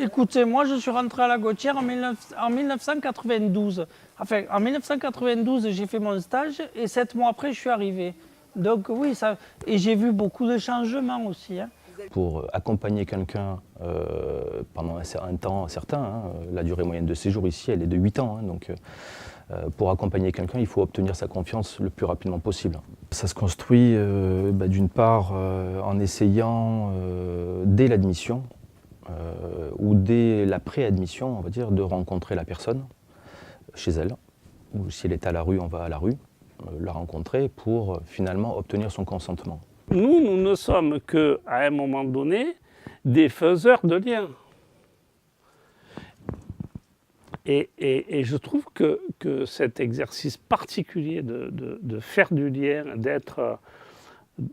Écoutez, moi je suis rentré à la Gautière en 1992. Enfin, en 1992, j'ai fait mon stage et 7 mois après, je suis arrivé. Donc oui, et j'ai vu beaucoup de changements aussi. Hein. Pour accompagner quelqu'un pendant un temps certain, hein, la durée moyenne de séjour ici, elle est de 8 ans. Hein, donc, pour accompagner quelqu'un, il faut obtenir sa confiance le plus rapidement possible. Ça se construit d'une part en essayant dès l'admission ou dès la préadmission, on va dire, de rencontrer la personne chez elle. Ou si elle est à la rue, on va à la rue la rencontrer pour finalement obtenir son consentement. Nous ne sommes qu'à un moment donné des faiseurs de liens. Et je trouve que cet exercice particulier de faire du lien,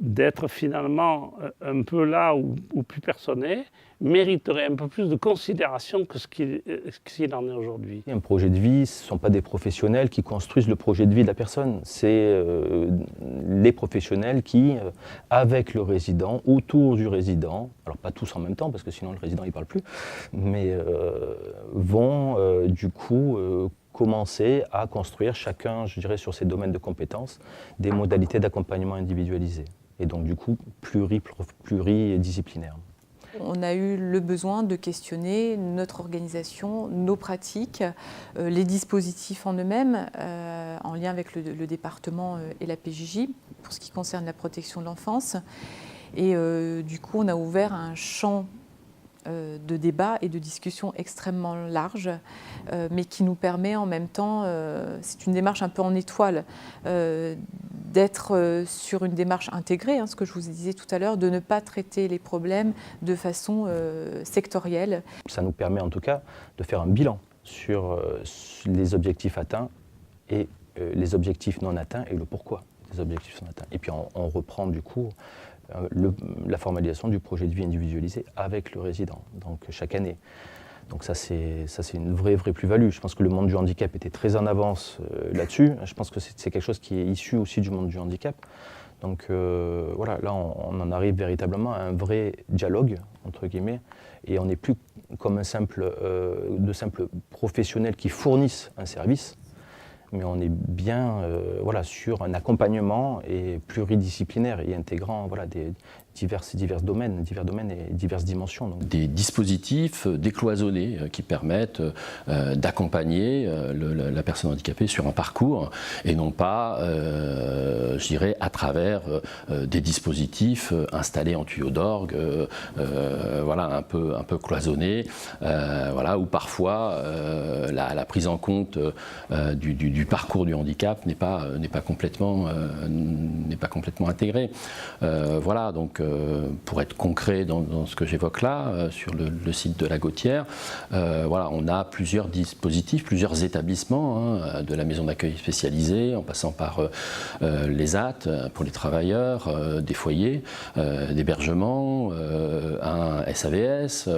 d'être finalement un peu là où plus personne n'est, mériterait un peu plus de considération que ce qu'il en est aujourd'hui. Un projet de vie, ce ne sont pas des professionnels qui construisent le projet de vie de la personne, c'est les professionnels qui, avec le résident, autour du résident, alors pas tous en même temps parce que sinon le résident il ne parle plus, mais vont du coup commencer à construire chacun, je dirais, sur ses domaines de compétences, des modalités d'accompagnement individualisées et donc du coup pluridisciplinaires. On a eu le besoin de questionner notre organisation, nos pratiques, les dispositifs en eux-mêmes, en lien avec le département et la PJJ, pour ce qui concerne la protection de l'enfance. Et du coup, on a ouvert un champ de débat et de discussion extrêmement large, mais qui nous permet en même temps, c'est une démarche un peu en étoile, d'être sur une démarche intégrée, hein, ce que je vous disais tout à l'heure, de ne pas traiter les problèmes de façon sectorielle. Ça nous permet en tout cas de faire un bilan sur les objectifs atteints et les objectifs non atteints et le pourquoi des objectifs non atteints. Et puis on reprend du coup la formalisation du projet de vie individualisé avec le résident, donc chaque année. Donc ça c'est une vraie plus-value. Je pense que le monde du handicap était très en avance là-dessus. Je pense que c'est quelque chose qui est issu aussi du monde du handicap. Donc voilà, là on en arrive véritablement à un vrai dialogue, entre guillemets, et on n'est plus comme de simples professionnels qui fournissent un service, mais on est bien sur un accompagnement et pluridisciplinaire et intégrant divers domaines et diverses dimensions. Donc. Des dispositifs décloisonnés qui permettent d'accompagner la personne handicapée sur un parcours et non pas, je dirais, à travers des dispositifs installés en tuyau d'orgue, un peu cloisonnés, où parfois la prise en compte du parcours du handicap n'est pas complètement intégrée. Donc pour être concret dans ce que j'évoque là, sur le site de la Gautière, on a plusieurs dispositifs, plusieurs établissements, hein, de la maison d'accueil spécialisée, en passant par les AT pour les travailleurs, des foyers d'hébergement, un SAVS,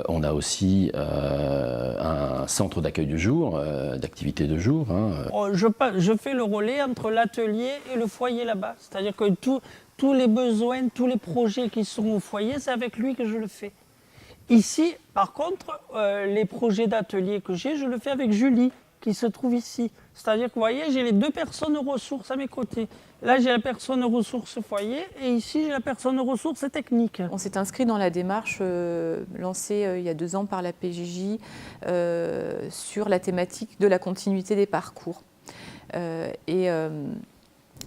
on a aussi un centre d'accueil du jour, d'activité de jour. Hein. Je fais le relais entre l'atelier et le foyer là-bas, c'est-à-dire que tous les besoins, tous les projets qui sont au foyer, c'est avec lui que je le fais. Ici, par contre, les projets d'atelier que j'ai, je le fais avec Julie, qui se trouve ici. C'est-à-dire que vous voyez, j'ai les deux personnes ressources à mes côtés. Là, j'ai la personne ressources foyer et ici, j'ai la personne ressources techniques. On s'est inscrit dans la démarche lancée il y a 2 ans par la PJJ sur la thématique de la continuité des parcours.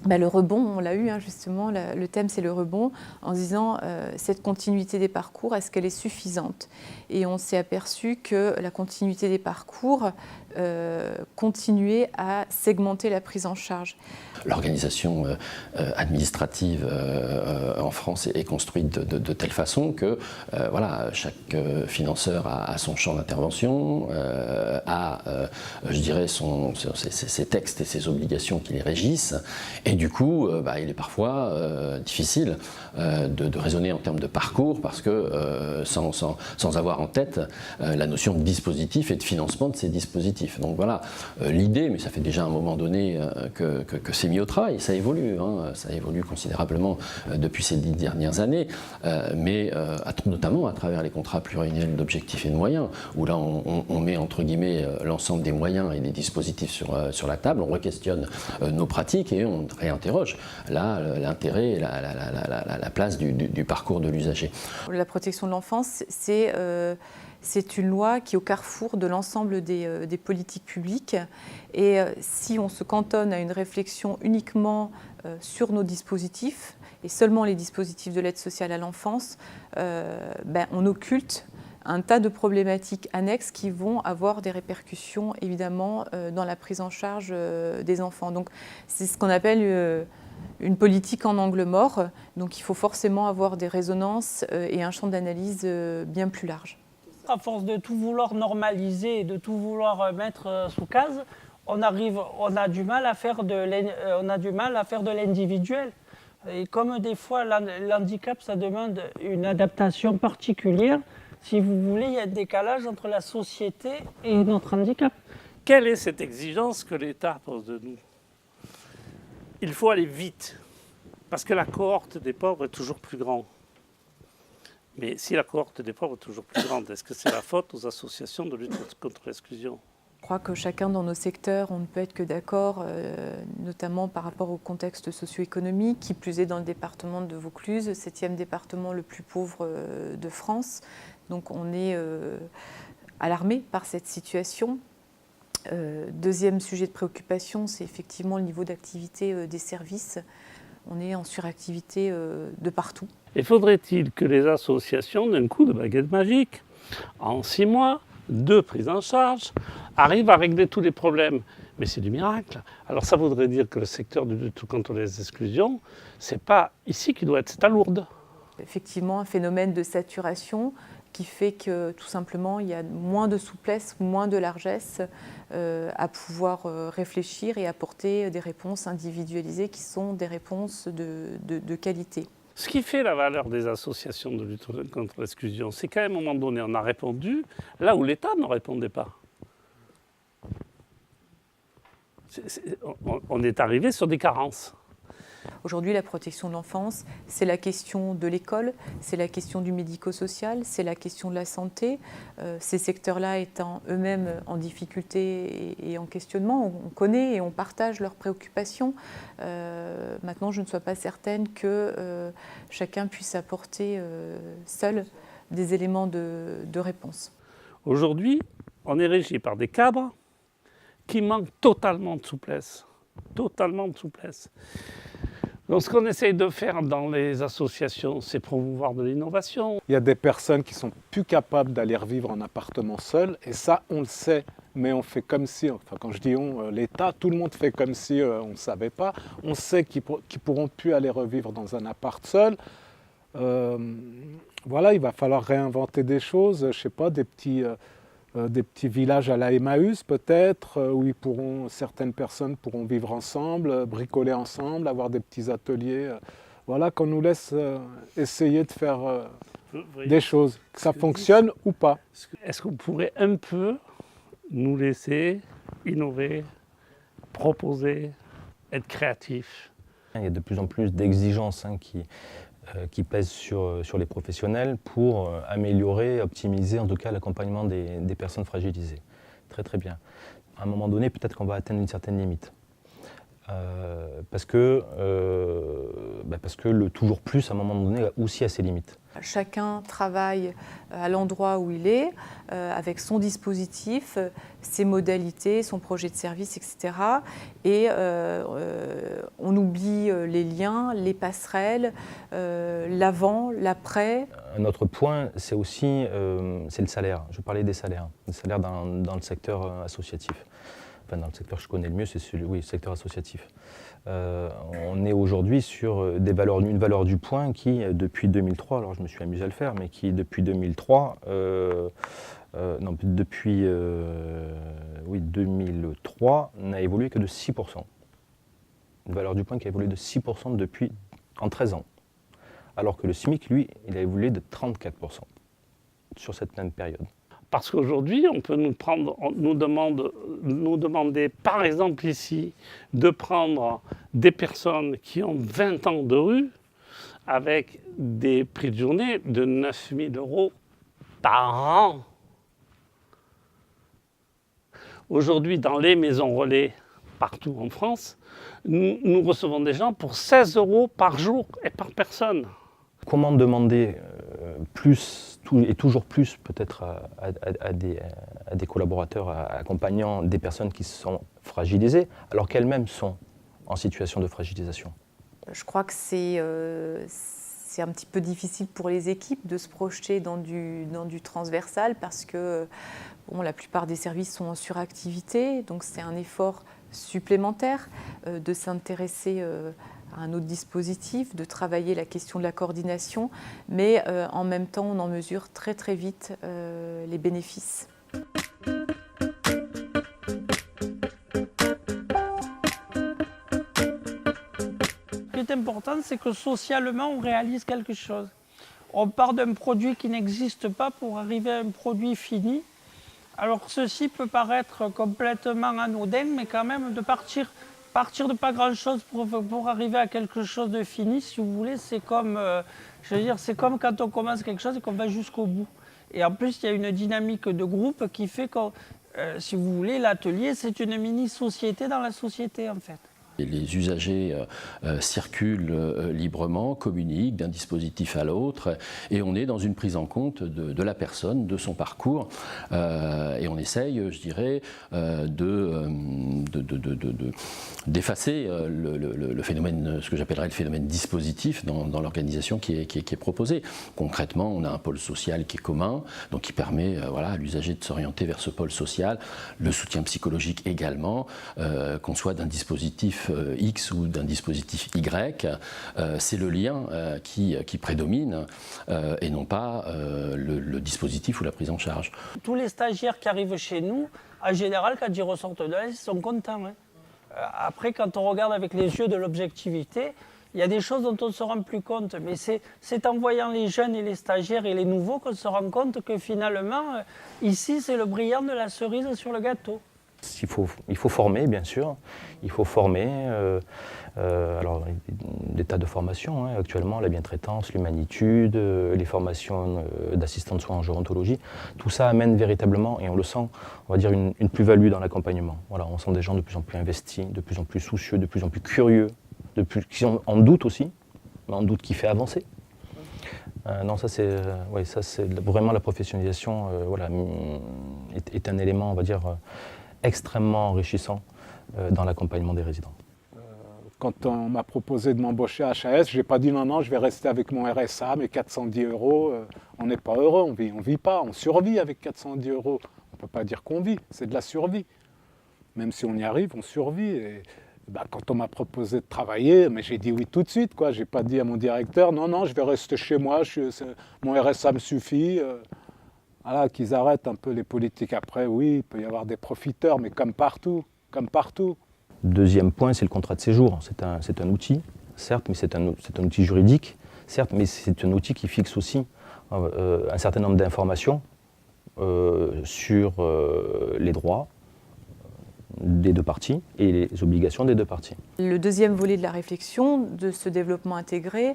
Le rebond, on l'a eu justement, le thème c'est le rebond, en disant cette continuité des parcours, est-ce qu'elle est suffisante? Et on s'est aperçu que la continuité des parcours continuait à segmenter la prise en charge. L'organisation administrative en France est construite de telle façon que chaque financeur a son champ d'intervention, a, je dirais, ses textes et ses obligations qui les régissent, Et du coup, il est parfois difficile de raisonner en termes de parcours parce que sans avoir en tête la notion de dispositif et de financement de ces dispositifs. Donc voilà, l'idée, mais ça fait déjà un moment donné que c'est mis au travail, ça évolue, hein, ça évolue considérablement depuis ces 10 dernières années, mais notamment à travers les contrats pluriannuels d'objectifs et de moyens, où là on met entre guillemets l'ensemble des moyens et des dispositifs sur la table, on re-questionne nos pratiques et on réinterroge là l'intérêt et la place du parcours de l'usager. La protection de l'enfance, c'est une loi qui est au carrefour de l'ensemble des politiques publiques. Et si on se cantonne à une réflexion uniquement sur nos dispositifs, et seulement les dispositifs de l'aide sociale à l'enfance, on occulte un tas de problématiques annexes qui vont avoir des répercussions évidemment dans la prise en charge des enfants. Donc c'est ce qu'on appelle une politique en angle mort. Donc il faut forcément avoir des résonances et un champ d'analyse bien plus large. À force de tout vouloir normaliser et de tout vouloir mettre sous case, on a du mal à faire de l'individuel. Et comme des fois l'handicap, ça demande une adaptation particulière, si vous voulez, il y a un décalage entre la société et notre handicap. Quelle est cette exigence que l'État pose de nous? Il faut aller vite, parce que la cohorte des pauvres est toujours plus grande. Mais si la cohorte des pauvres est toujours plus grande, est-ce que c'est la faute aux associations de lutte contre l'exclusion? Je crois que chacun dans nos secteurs, on ne peut être que d'accord, notamment par rapport au contexte socio-économique, qui plus est dans le département de Vaucluse, 7e département le plus pauvre de France. Donc on est alarmé par cette situation. Deuxième sujet de préoccupation, c'est effectivement le niveau d'activité des services. On est en suractivité de partout. Et faudrait-il que les associations, d'un coup de baguette magique, en 6 mois, 2 prises en charge, arrivent à régler tous les problèmes? Mais c'est du miracle. Alors ça voudrait dire que le secteur de lutte contre les exclusions, c'est pas ici qu'il doit être, c'est à Lourdes. Effectivement, un phénomène de saturation qui fait que tout simplement il y a moins de souplesse, moins de largesse à pouvoir réfléchir et apporter des réponses individualisées qui sont des réponses de qualité. Ce qui fait la valeur des associations de lutte contre l'exclusion, c'est qu'à un moment donné, on a répondu là où l'État ne répondait pas. On est arrivé sur des carences. Aujourd'hui, la protection de l'enfance, c'est la question de l'école, c'est la question du médico-social, c'est la question de la santé. Ces secteurs-là étant eux-mêmes en difficulté et en questionnement, on connaît et on partage leurs préoccupations. Maintenant, je ne suis pas certaine que chacun puisse apporter seul des éléments de réponse. Aujourd'hui, on est régi par des cadres qui manquent totalement de souplesse. Totalement de souplesse. Donc ce qu'on essaye de faire dans les associations, c'est promouvoir de l'innovation. Il y a des personnes qui sont plus capables d'aller revivre en appartement seul, et ça, on le sait, mais on fait comme si, enfin quand je dis on, l'État, tout le monde fait comme si on ne savait pas. On sait qu'ils pourront plus aller revivre dans un appart seul. Voilà, il va falloir réinventer des choses, je ne sais pas, des petits villages à la Emmaüs peut-être, où certaines personnes pourront vivre ensemble, bricoler ensemble, avoir des petits ateliers. Voilà, qu'on nous laisse essayer de faire des choses, que ça fonctionne ou pas. Est-ce qu'on pourrait un peu nous laisser innover, proposer, être créatifs? Il y a de plus en plus d'exigences qui pèsent sur les professionnels pour améliorer, optimiser en tout cas l'accompagnement des personnes fragilisées. Très très bien. À un moment donné, peut-être qu'on va atteindre une certaine limite. Parce que le toujours plus, à un moment donné, aussi a ses limites. Chacun travaille à l'endroit où il est, avec son dispositif, ses modalités, son projet de service, etc. Et on oublie les liens, les passerelles, l'avant, l'après. Un autre point, c'est aussi c'est le salaire. Je parlais des salaires dans le secteur associatif. Enfin, dans le secteur que je connais le mieux, c'est le secteur associatif. On est aujourd'hui sur une valeur du point qui, depuis 2003, alors je me suis amusé à le faire, mais qui, depuis 2003, depuis 2003, n'a évolué que de 6%. une valeur du point qui a évolué de 6% en 13 ans. Alors que le SMIC, lui, il a évolué de 34% sur cette même période. Parce qu'aujourd'hui, on peut nous demander, par exemple ici, de prendre des personnes qui ont 20 ans de rue avec des prix de journée de 9 000 € par an. Aujourd'hui, dans les maisons relais, partout en France, nous recevons des gens pour 16 € par jour et par personne. Comment demander plus, et toujours plus peut-être à des collaborateurs accompagnant des personnes qui sont fragilisées, alors qu'elles-mêmes sont en situation de fragilisation? Je crois que c'est un petit peu difficile pour les équipes de se projeter dans du transversal parce que bon, la plupart des services sont en suractivité, donc c'est un effort supplémentaire de s'intéresser à un autre dispositif, de travailler la question de la coordination, mais en même temps, on en mesure très très vite les bénéfices. Ce qui est important, c'est que socialement, on réalise quelque chose. On part d'un produit qui n'existe pas pour arriver à un produit fini. Alors ceci peut paraître complètement anodin, mais quand même de partir de pas grand-chose pour arriver à quelque chose de fini, si vous voulez, c'est comme, c'est comme quand on commence quelque chose et qu'on va jusqu'au bout. Et en plus, il y a une dynamique de groupe qui fait que, si vous voulez, l'atelier, c'est une mini-société dans la société, en fait. Les usagers circulent librement, communiquent d'un dispositif à l'autre et on est dans une prise en compte de la personne, de son parcours et on essaye, je dirais, d'effacer le phénomène, ce que j'appellerais le phénomène dispositif dans l'organisation qui est proposée. Concrètement, on a un pôle social qui est commun, donc qui permet à l'usager de s'orienter vers ce pôle social, le soutien psychologique également, qu'on soit d'un dispositif X ou d'un dispositif Y, c'est le lien qui prédomine et non pas le dispositif ou la prise en charge. Tous les stagiaires qui arrivent chez nous, en général, quand ils ressortent de là, ils sont contents. Hein. Après, quand on regarde avec les yeux de l'objectivité, il y a des choses dont on ne se rend plus compte. Mais c'est en voyant les jeunes et les stagiaires et les nouveaux qu'on se rend compte que finalement, ici, c'est le brillant de la cerise sur le gâteau. Il faut former, bien sûr. Il faut former. Alors, des tas de formations, hein, actuellement, la bientraitance, l'humanitude, les formations d'assistants de soins en gérontologie. Tout ça amène véritablement, et on le sent, on va dire, une plus-value dans l'accompagnement. Voilà, on sent des gens de plus en plus investis, de plus en plus soucieux, de plus en plus curieux, qui sont en doute aussi, mais en doute qui fait avancer. Non, ça c'est vraiment la professionnalisation est un élément, on va dire, extrêmement enrichissant dans l'accompagnement des résidents. Quand on m'a proposé de m'embaucher à HAS, je n'ai pas dit non, je vais rester avec mon RSA, mes 410 €. On n'est pas heureux, on vit pas, on survit avec 410 €. On ne peut pas dire qu'on vit, c'est de la survie. Même si on y arrive, on survit. Et, quand on m'a proposé de travailler, mais j'ai dit oui tout de suite. Je n'ai pas dit à mon directeur, non, je vais rester chez moi, mon RSA me suffit. Voilà, qu'ils arrêtent un peu les politiques. Après, oui, il peut y avoir des profiteurs, mais comme partout. Deuxième point, c'est le contrat de séjour. C'est un outil, certes, mais c'est un outil juridique, certes, mais c'est un outil qui fixe aussi un certain nombre d'informations sur les droits des deux parties et les obligations des deux parties. Le deuxième volet de la réflexion de ce développement intégré,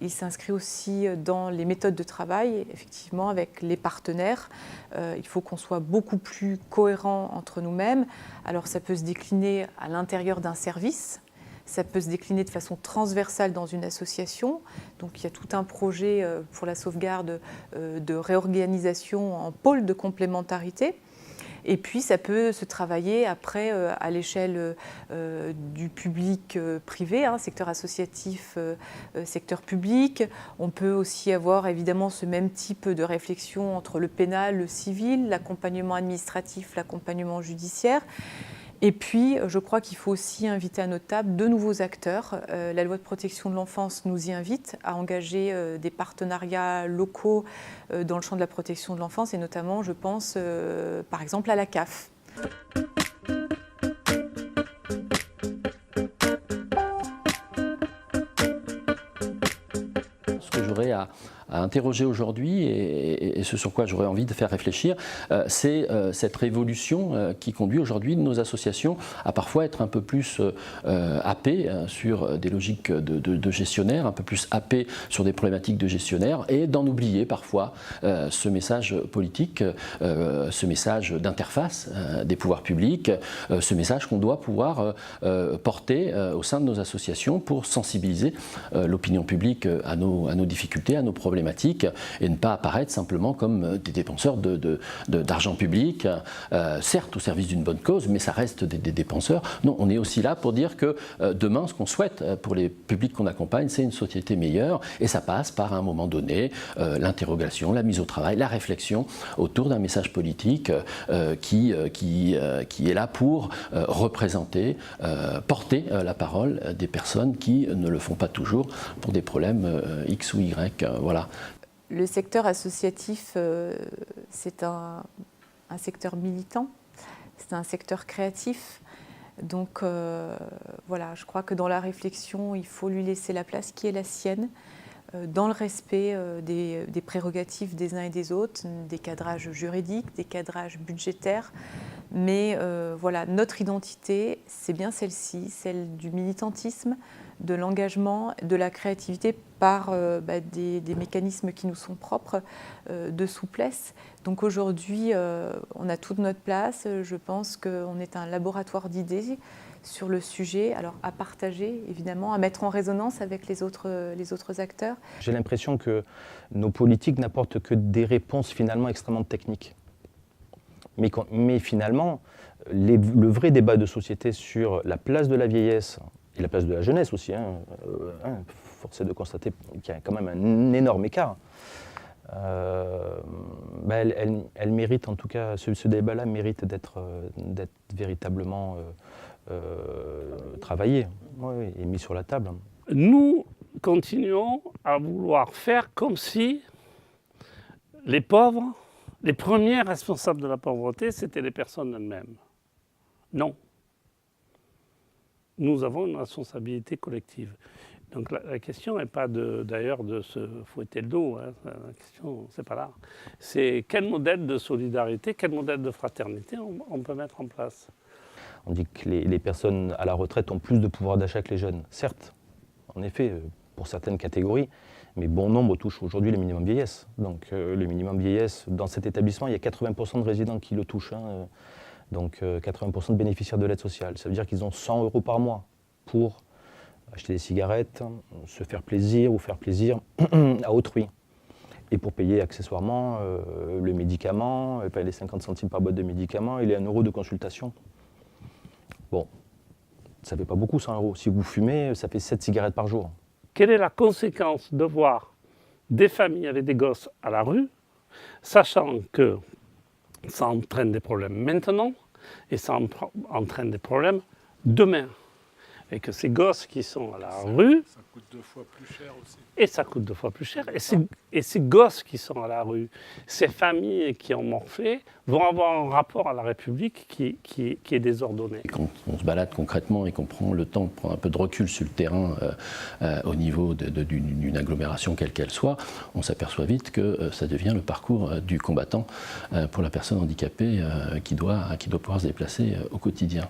il s'inscrit aussi dans les méthodes de travail, effectivement, avec les partenaires. Il faut qu'on soit beaucoup plus cohérent entre nous-mêmes. Alors ça peut se décliner à l'intérieur d'un service, ça peut se décliner de façon transversale dans une association. Donc il y a tout un projet pour la sauvegarde de réorganisation en pôle de complémentarité. Et puis, ça peut se travailler après à l'échelle du public privé, secteur associatif, secteur public. On peut aussi avoir évidemment ce même type de réflexion entre le pénal, le civil, l'accompagnement administratif, l'accompagnement judiciaire. Et puis, je crois qu'il faut aussi inviter à notre table de nouveaux acteurs. La loi de protection de l'enfance nous y invite à engager des partenariats locaux dans le champ de la protection de l'enfance, et notamment, je pense, par exemple, à la CAF. interroger aujourd'hui, et ce sur quoi j'aurais envie de faire réfléchir, c'est cette révolution qui conduit aujourd'hui nos associations à parfois être un peu plus happées sur des logiques de gestionnaires, un peu plus happées sur des problématiques de gestionnaires, et d'en oublier parfois ce message politique, ce message d'interface des pouvoirs publics, ce message qu'on doit pouvoir porter au sein de nos associations pour sensibiliser l'opinion publique à nos difficultés, à nos problématiques, et ne pas apparaître simplement comme des dépenseurs d'argent public, certes au service d'une bonne cause, mais ça reste des dépenseurs. Non, on est aussi là pour dire que demain, ce qu'on souhaite pour les publics qu'on accompagne, c'est une société meilleure, et ça passe par, à un moment donné, l'interrogation, la mise au travail, la réflexion autour d'un message politique qui est là pour représenter, porter la parole des personnes qui ne le font pas toujours pour des problèmes X ou Y. Voilà. Le secteur associatif, c'est un secteur militant, c'est un secteur créatif. Donc voilà, je crois que dans la réflexion, il faut lui laisser la place qui est la sienne, dans le respect des prérogatives des uns et des autres, des cadrages juridiques, des cadrages budgétaires. Mais voilà, notre identité, c'est bien celle-ci, celle du militantisme, de l'engagement, de la créativité par des mécanismes qui nous sont propres, de souplesse. Donc aujourd'hui, on a toute notre place. Je pense qu'on est un laboratoire d'idées sur le sujet, alors à partager évidemment, à mettre en résonance avec les autres acteurs. J'ai l'impression que nos politiques n'apportent que des réponses finalement extrêmement techniques. Mais finalement, le vrai débat de société sur la place de la vieillesse et la place de la jeunesse aussi, force est de constater qu'il y a quand même un énorme écart. Elle mérite, en tout cas, ce débat-là mérite d'être véritablement travaillé, et mis sur la table. Nous continuons à vouloir faire comme si les pauvres, les premiers responsables de la pauvreté, c'était les personnes elles-mêmes. Non. Nous avons une responsabilité collective. Donc la question n'est pas d'ailleurs de se fouetter le dos, hein. La question, c'est pas là. C'est quel modèle de solidarité, quel modèle de fraternité on peut mettre en place. On dit que les personnes à la retraite ont plus de pouvoir d'achat que les jeunes. Certes, en effet, pour certaines catégories, mais bon nombre touchent aujourd'hui le minimum vieillesse. Donc le minimum vieillesse, dans cet établissement, il y a 80% de résidents qui le touchent. Donc 80% de bénéficiaires de l'aide sociale. Ça veut dire qu'ils ont 100 € par mois pour acheter des cigarettes, se faire plaisir ou faire plaisir à autrui. Et pour payer accessoirement le médicament, payer les 50 centimes par boîte de médicaments et les 1 € de consultation. Bon, ça ne fait pas beaucoup 100 €. Si vous fumez, ça fait 7 cigarettes par jour. Quelle est la conséquence de voir des familles avec des gosses à la rue, sachant que ça entraîne des problèmes maintenant et ça entraîne des problèmes demain? Et que ces gosses qui sont à la rue... Ça coûte 2 fois plus cher aussi. Et ça coûte 2 fois plus cher. Et ces gosses qui sont à la rue, ces familles qui ont morflé, vont avoir un rapport à la République qui est désordonné. Et quand on se balade concrètement et qu'on prend le temps de prendre un peu de recul sur le terrain au niveau d'une agglomération quelle qu'elle soit, on s'aperçoit vite que ça devient le parcours du combattant pour la personne handicapée qui doit pouvoir se déplacer au quotidien.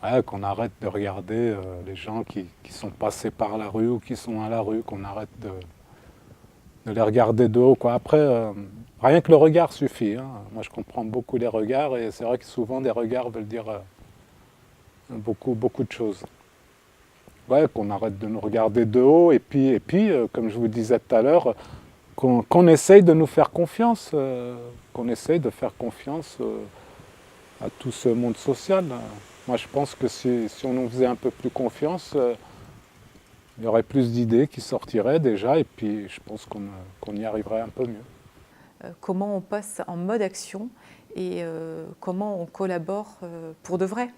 Ouais, qu'on arrête de regarder les gens qui sont passés par la rue ou qui sont à la rue, qu'on arrête de les regarder de haut, quoi. Après, rien que le regard suffit, hein. Moi, je comprends beaucoup les regards et c'est vrai que souvent des regards veulent dire beaucoup de choses. Ouais, qu'on arrête de nous regarder de haut et puis comme je vous disais tout à l'heure, qu'on essaye de nous faire confiance, qu'on essaye de faire confiance à tout ce monde social. Moi, je pense que si on nous faisait un peu plus confiance, il y aurait plus d'idées qui sortiraient déjà, et puis je pense qu'on y arriverait un peu mieux. Comment on passe en mode action et comment on collabore pour de vrai.